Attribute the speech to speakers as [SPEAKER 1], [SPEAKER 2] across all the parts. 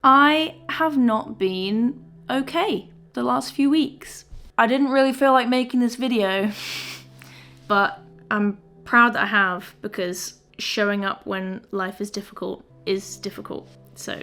[SPEAKER 1] I have not been okay the last few weeks. I didn't really feel like making this video, but I'm proud that I have, because showing up when life is difficult. So,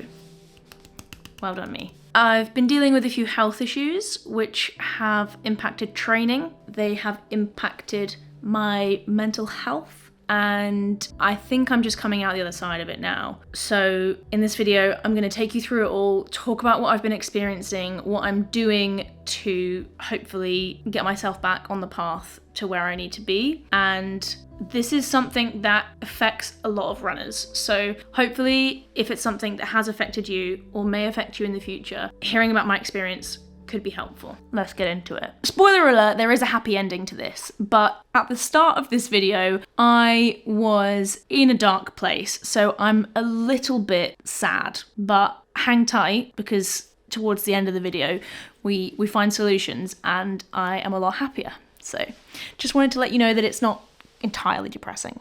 [SPEAKER 1] well done me. I've been dealing with a few health issues which have impacted training. They have impacted my mental health. And I think I'm just coming out the other side of it now. So in this video, I'm gonna take you through it all, talk about what I've been experiencing, what I'm doing to hopefully get myself back on the path to where I need to be. And this is something that affects a lot of runners. So hopefully, if it's something that has affected you or may affect you in the future, hearing about my experience could be helpful. Let's get into it. Spoiler alert, there is a happy ending to this, but at the start of this video, I was in a dark place, so I'm a little bit sad, but hang tight, because towards the end of the video, we find solutions and I am a lot happier. So just wanted to let you know that it's not entirely depressing.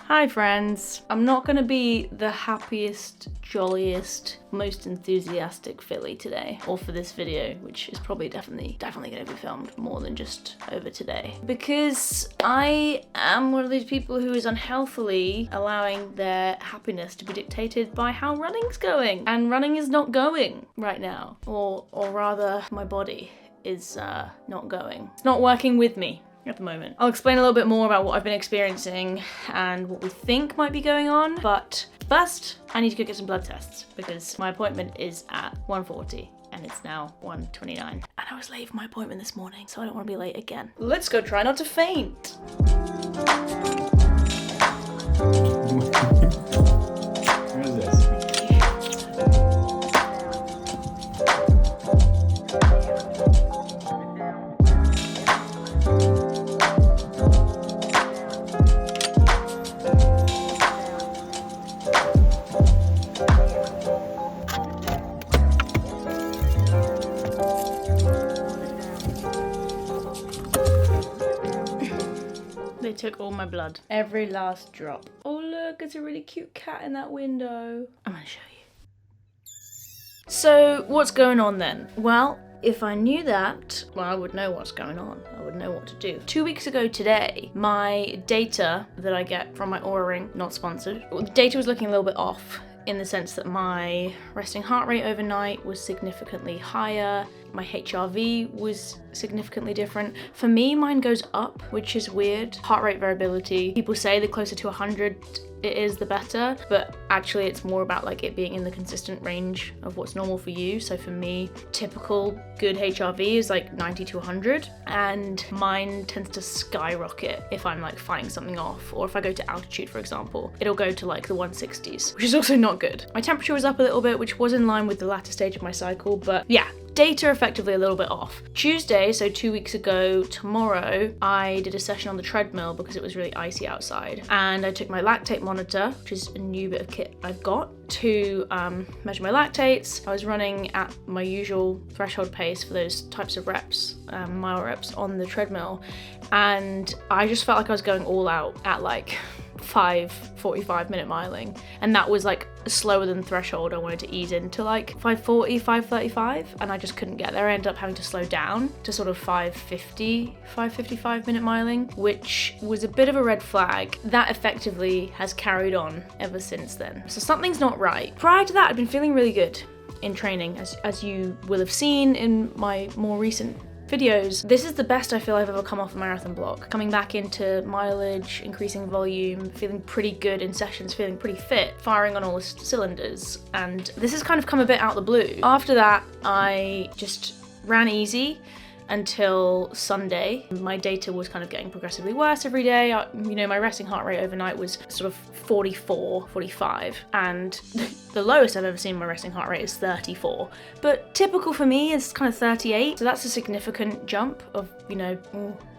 [SPEAKER 1] Hi friends, I'm not gonna be the happiest, jolliest, most enthusiastic Philly today, or for this video, which is probably definitely gonna be filmed more than just over today. Because I am one of those people who is unhealthily allowing their happiness to be dictated by how running's going. And running is not going right now. Or rather, my body is not going. It's not working with me at the moment. I'll explain a little bit more about what I've been experiencing and what we think might be going on, but first I need to go get some blood tests because my appointment is at 1:40 and it's now 1:29. And I was late for my appointment this morning, so I don't want to be late again. Let's go try not to faint.
[SPEAKER 2] What is this?
[SPEAKER 1] They took all my blood. Every last drop. Oh look, it's a really cute cat in that window. I'm gonna show you. So what's going on then? Well, if I knew that, well, I would know what's going on. I would know what to do. 2 weeks ago today, my data that I get from my Oura Ring, not sponsored, the data was looking a little bit off, in the sense that my resting heart rate overnight was significantly higher. My HRV was significantly different. For me, mine goes up, which is weird. Heart rate variability. People say the closer to 100 it is, the better, but actually it's more about like it being in the consistent range of what's normal for you. So for me, typical good HRV is like 90 to 100, and mine tends to skyrocket if I'm like fighting something off, or if I go to altitude, for example, it'll go to like the 160s, which is also not good. My temperature was up a little bit, which was in line with the latter stage of my cycle, but yeah, data effectively a little bit off. Tuesday, so 2 weeks ago tomorrow, I did a session on the treadmill because it was really icy outside, and I took my lactate monitor, which is a new bit of kit I've got, to measure my lactates. I was running at my usual threshold pace for those types of reps, mile reps on the treadmill, and I just felt like I was going all out at like 45-minute miling, and that was like slower than threshold. I wanted to ease into like 5:40, 5:35, and I just couldn't get there. I ended up having to slow down to sort of 5:55-minute miling, which was a bit of a red flag. That effectively has carried on ever since then. So something's not right. Prior to that, I'd been feeling really good in training, as you will have seen in my more recent videos. This is the best I feel I've ever come off a marathon block. Coming back into mileage, increasing volume, feeling pretty good in sessions, feeling pretty fit, firing on all the cylinders. And this has kind of come a bit out of the blue. After that, I just ran easy until Sunday. My data was kind of getting progressively worse every day. You know, my resting heart rate overnight was sort of 44, 45, and the lowest I've ever seen my resting heart rate is 34. But typical for me is kind of 38, so that's a significant jump of, you know,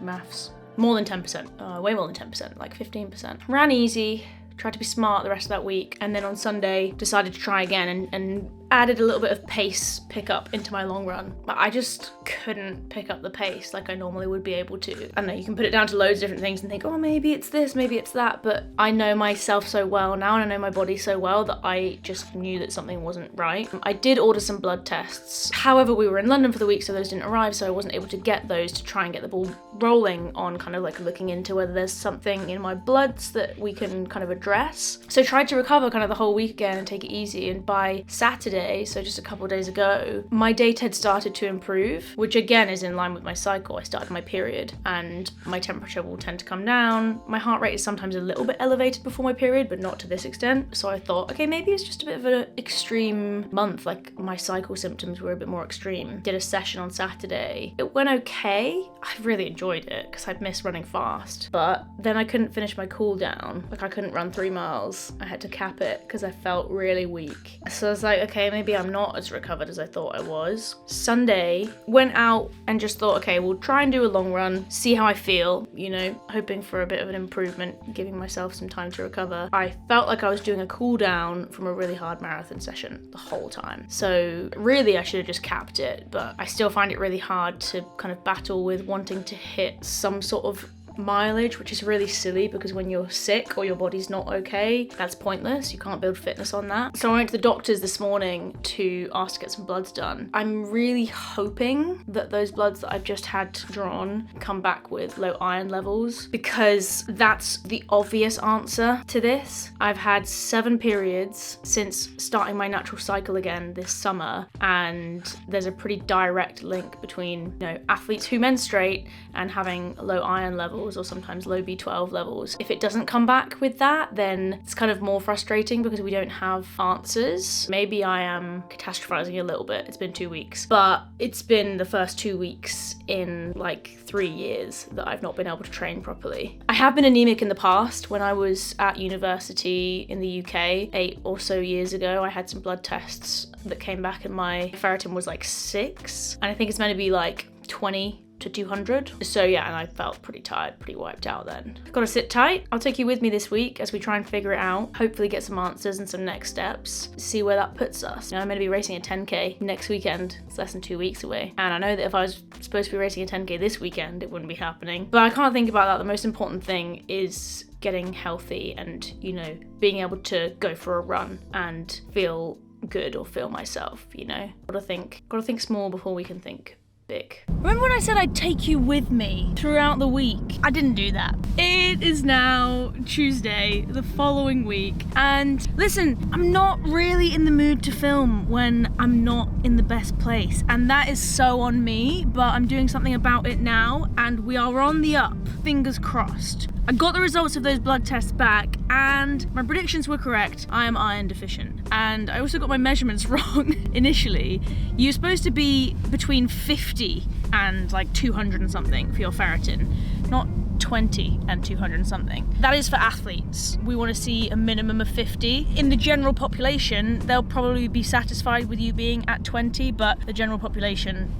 [SPEAKER 1] maths. More than 10%, way more than 10%, like 15%. Ran easy, tried to be smart the rest of that week, and then on Sunday decided to try again, and added a little bit of pace pickup into my long run, but I just couldn't pick up the pace like I normally would be able to. I don't know, you can put it down to loads of different things and think, oh, maybe it's this, maybe it's that, but I know myself so well now and I know my body so well that I just knew that something wasn't right. I did order some blood tests. However, we were in London for the week, so those didn't arrive, so I wasn't able to get those to try and get the ball rolling on kind of like looking into whether there's something in my bloods that we can kind of address. So tried to recover kind of the whole week again and take it easy, and by Saturday, so just a couple of days ago, my date had started to improve, which again is in line with my cycle. I started my period and my temperature will tend to come down. My heart rate is sometimes a little bit elevated before my period, but not to this extent. So I thought, okay, maybe it's just a bit of an extreme month, like my cycle symptoms were a bit more extreme. Did a session on Saturday. It went okay. I really enjoyed it because I'd missed running fast, but then I couldn't finish my cool down. Like I couldn't run 3 miles. I had to cap it because I felt really weak. So I was like, okay, maybe I'm not as recovered as I thought I was. Sunday, went out and just thought, okay, we'll try and do a long run, see how I feel, you know, hoping for a bit of an improvement, giving myself some time to recover. I felt like I was doing a cool down from a really hard marathon session the whole time. So really I should have just capped it, but I still find it really hard to kind of battle with wanting to hit some sort of mileage, which is really silly because when you're sick or your body's not okay, that's pointless. You can't build fitness on that. So I went to the doctors this morning to ask to get some bloods done. I'm really hoping that those bloods that I've just had drawn come back with low iron levels, because that's the obvious answer to this. I've had 7 periods since starting my natural cycle again this summer, and there's a pretty direct link between, you know, athletes who menstruate and having low iron levels or sometimes low B12 levels. If it doesn't come back with that, then it's kind of more frustrating because we don't have answers. Maybe I am catastrophizing a little bit. It's been 2 weeks, but it's been the first 2 weeks in like 3 years that I've not been able to train properly. I have been anemic in the past. When I was at university in the UK 8 or so years ago, I had some blood tests that came back and my ferritin was like 6, and I think it's meant to be like 20 to 200. So yeah, and I felt pretty tired, pretty wiped out then. Gotta sit tight. I'll take you with me this week as we try and figure it out, hopefully get some answers and some next steps, see where that puts us. You know, I'm gonna be racing a 10K next weekend. It's less than 2 weeks away. And I know that if I was supposed to be racing a 10K this weekend, it wouldn't be happening. But I can't think about that. The most important thing is getting healthy and, you know, being able to go for a run and feel good or feel myself, you know. Gotta think small before we can think big. Remember when I said I'd take you with me throughout the week? I didn't do that. It is now Tuesday, the following week, and listen, I'm not really in the mood to film when I'm not in the best place, and that is so on me, but I'm doing something about it now, and we are on the up. Fingers crossed. I got the results of those blood tests back and my predictions were correct. I am iron deficient. And I also got my measurements wrong initially. You're supposed to be between 50 and like 200 and something for your ferritin, not 20 and 200 and something. That is for athletes. We want to see a minimum of 50. In the general population, they'll probably be satisfied with you being at 20, but the general population,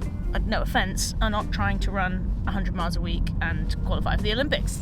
[SPEAKER 1] no offense, are not trying to run 100 miles a week and qualify for the Olympics.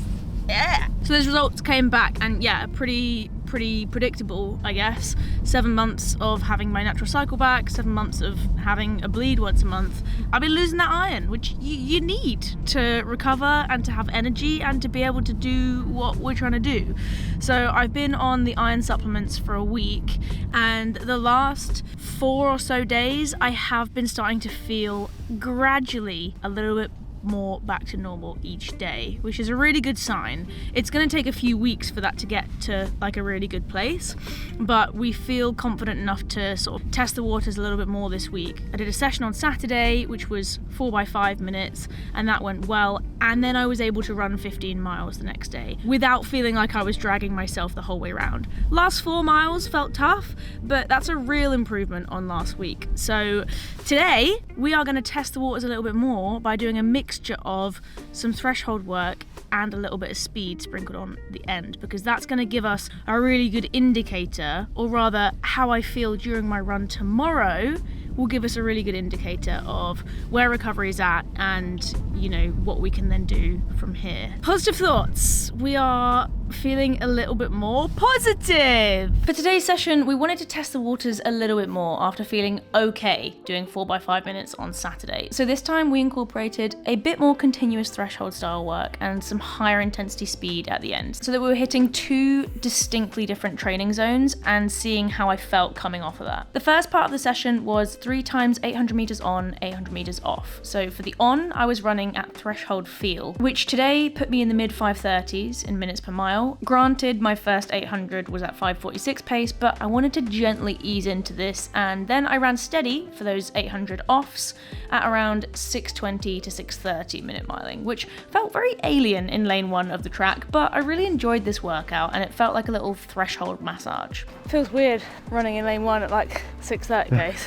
[SPEAKER 1] Yeah. So those results came back and yeah, pretty predictable, I guess. 7 months of having my natural cycle back, 7 months of having a bleed once a month. I've been losing that iron, which you need to recover and to have energy and to be able to do what we're trying to do. So I've been on the iron supplements for a week, and the last 4 or so days I have been starting to feel gradually a little bit more back to normal each day, which is a really good sign. It's going to take a few weeks for that to get to like a really good place, but we feel confident enough to sort of test the waters a little bit more this week. I did a session on Saturday, which was 4 by 5 minutes, and that went well, and then I was able to run 15 miles the next day without feeling like I was dragging myself the whole way around. Last 4 miles felt tough, but that's a real improvement on last week. So today we are going to test the waters a little bit more by doing a mixture of some threshold work and a little bit of speed sprinkled on the end, because that's going to give us a really good indicator, or rather how I feel during my run tomorrow will give us a really good indicator of where recovery is at and, you know, what we can then do from here. Positive thoughts. We are feeling a little bit more positive. For today's session, we wanted to test the waters a little bit more after feeling okay doing 4x5 minutes on Saturday. So this time we incorporated a bit more continuous threshold style work and some higher intensity speed at the end, so that we were hitting 2 distinctly different training zones and seeing how I felt coming off of that. The first part of the session was 3 times 800 meters on, 800 meters off. So for the on, I was running at threshold feel, which today put me in the mid 530s in minutes per mile. Granted, my first 800 was at 546 pace, but I wanted to gently ease into this, and then I ran steady for those 800 offs at around 620 to 630 minute miling, which felt very alien in lane 1 of the track, but I really enjoyed this workout and it felt like a little threshold massage. Feels weird running in lane 1 at like 630 pace,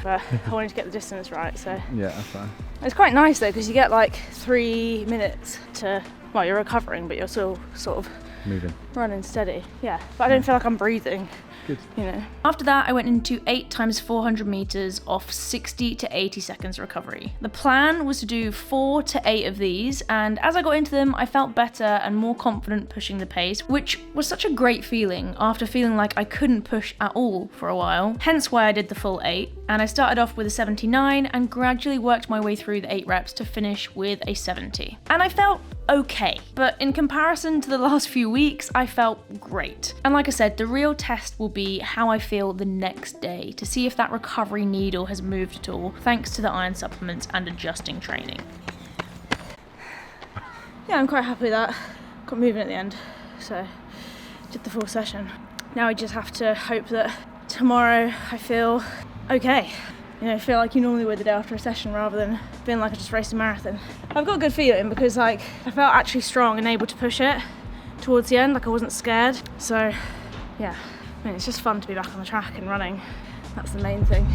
[SPEAKER 1] but I wanted to get the distance right, so.
[SPEAKER 2] Yeah, that's fine.
[SPEAKER 1] It's quite nice though, because you get like 3 minutes to, well, you're recovering, but you're still sort of
[SPEAKER 2] moving,
[SPEAKER 1] running steady. Yeah, but I don't feel like I'm breathing.
[SPEAKER 2] Good.
[SPEAKER 1] You know. After that, I went into 8 times 400 meters off 60 to 80 seconds recovery. The plan was to do 4 to 8 of these, and as I got into them, I felt better and more confident pushing the pace, which was such a great feeling after feeling like I couldn't push at all for a while, hence why I did the full 8. And I started off with a 79 and gradually worked my way through the 8 reps to finish with a 70. And I felt okay, but in comparison to the last few weeks, I felt great. And like I said, the real test will be how I feel the next day to see if that recovery needle has moved at all, thanks to the iron supplements and adjusting training. Yeah, I'm quite happy with that. Got moving at the end, so did the full session. Now I just have to hope that tomorrow I feel okay. You know, feel like you normally would the day after a session rather than feeling like I just raced a marathon. I've got a good feeling because like I felt actually strong and able to push it towards the end, like I wasn't scared. So yeah, I mean, it's just fun to be back on the track and running. That's the main thing.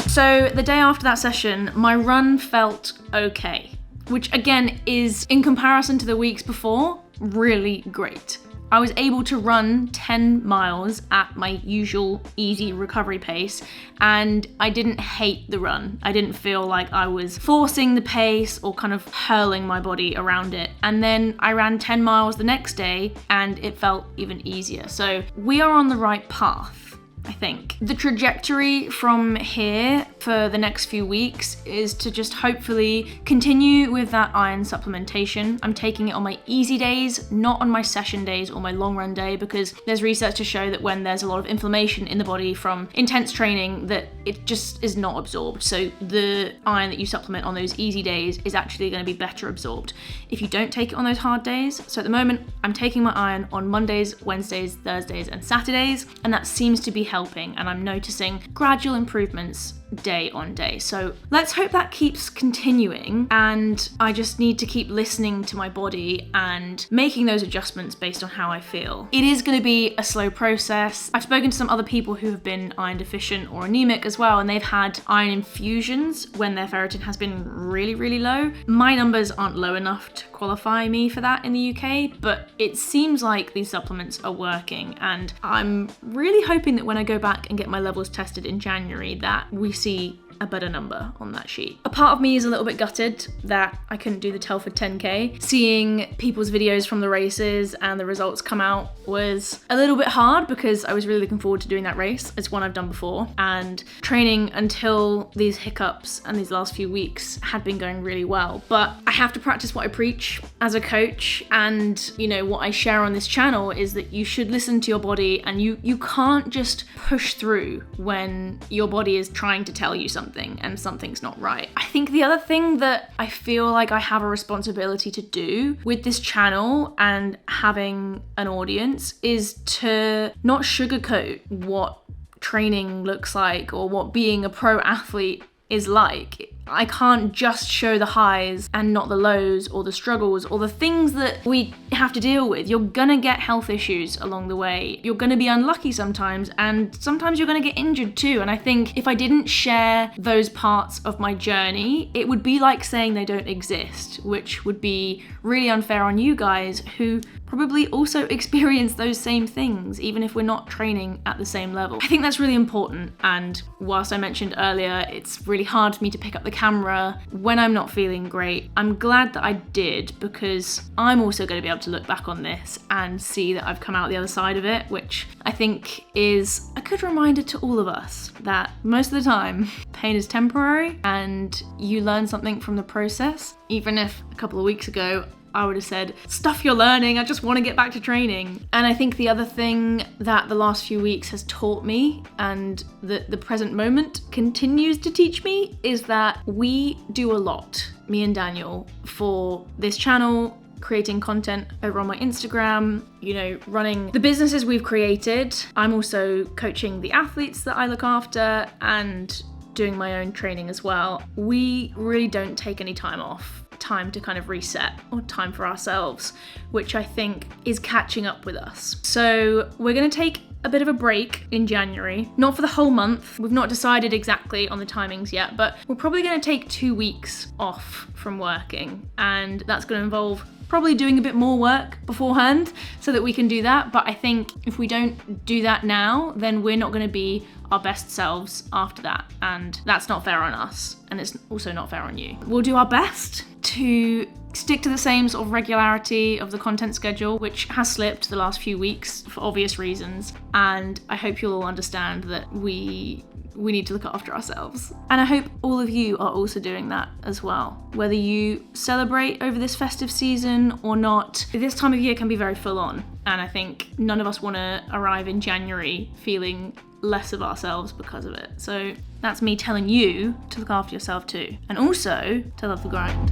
[SPEAKER 1] So the day after that session, my run felt okay, which again is, in comparison to the weeks before, really great. I was able to run 10 miles at my usual easy recovery pace, and I didn't hate the run. I didn't feel like I was forcing the pace or kind of hurling my body around it. And then I ran 10 miles the next day and it felt even easier. So we are on the right path, I think. The trajectory from here for the next few weeks is to just hopefully continue with that iron supplementation. I'm taking it on my easy days, not on my session days or my long run day, because there's research to show that when there's a lot of inflammation in the body from intense training, that it just is not absorbed. So the iron that you supplement on those easy days is actually going to be better absorbed if you don't take it on those hard days. So at the moment, I'm taking my iron on Mondays, Wednesdays, Thursdays, and Saturdays, and that seems to be helping, and I'm noticing gradual improvements day on day. So let's hope that keeps continuing, and I just need to keep listening to my body and making those adjustments based on how I feel. It is going to be a slow process. I've spoken to some other people who have been iron deficient or anemic as well, and they've had iron infusions when their ferritin has been really, really low. My numbers aren't low enough to qualify me for that in the UK, but it seems like these supplements are working, and I'm really hoping that when I go back and get my levels tested in January that we see a better number on that sheet. A part of me is a little bit gutted that I couldn't do the Telford 10K. Seeing people's videos from the races and the results come out was a little bit hard because I was really looking forward to doing that race. It's one I've done before, and training until these hiccups and these last few weeks had been going really well. But I have to practice what I preach as a coach, and you know what I share on this channel is that you should listen to your body, and you can't just push through when your body is trying to tell you something and something's not right. I think the other thing that I feel like I have a responsibility to do with this channel and having an audience is to not sugarcoat what training looks like or what being a pro athlete is like. I can't just show the highs and not the lows or the struggles or the things that we have to deal with. You're gonna get health issues along the way. You're gonna be unlucky sometimes, and sometimes you're gonna get injured too. And I think if I didn't share those parts of my journey, it would be like saying they don't exist, which would be really unfair on you guys who probably also experience those same things, even if we're not training at the same level. I think that's really important, and whilst I mentioned earlier it's really hard for me to pick up the camera when I'm not feeling great, I'm glad that I did, because I'm also going to be able to look back on this and see that I've come out the other side of it, which I think is a good reminder to all of us that most of the time pain is temporary and you learn something from the process. Even if a couple of weeks ago I would have said, stuff you're learning, I just want to get back to training. And I think the other thing that the last few weeks has taught me, and the present moment continues to teach me, is that we do a lot, me and Daniel, for this channel, creating content over on my Instagram, you know, running the businesses we've created. I'm also coaching the athletes that I look after and doing my own training as well. We really don't take any time off, time to kind of reset, or time for ourselves, which I think is catching up with us. So we're going to take a bit of a break in January, not for the whole month. We've not decided exactly on the timings yet, but we're probably going to take 2 weeks off from working, and that's going to involve probably doing a bit more work beforehand so that we can do that. But I think if we don't do that now, then we're not going to be our best selves after that, and that's not fair on us, and it's also not fair on you. We'll do our best to stick to the same sort of regularity of the content schedule, which has slipped the last few weeks for obvious reasons, and I hope you'll all understand that we need to look after ourselves. And I hope all of you are also doing that as well. Whether you celebrate over this festive season or not, this time of year can be very full on, and I think none of us want to arrive in January feeling less of ourselves because of it. So that's me telling you to look after yourself too, and also to love the grind.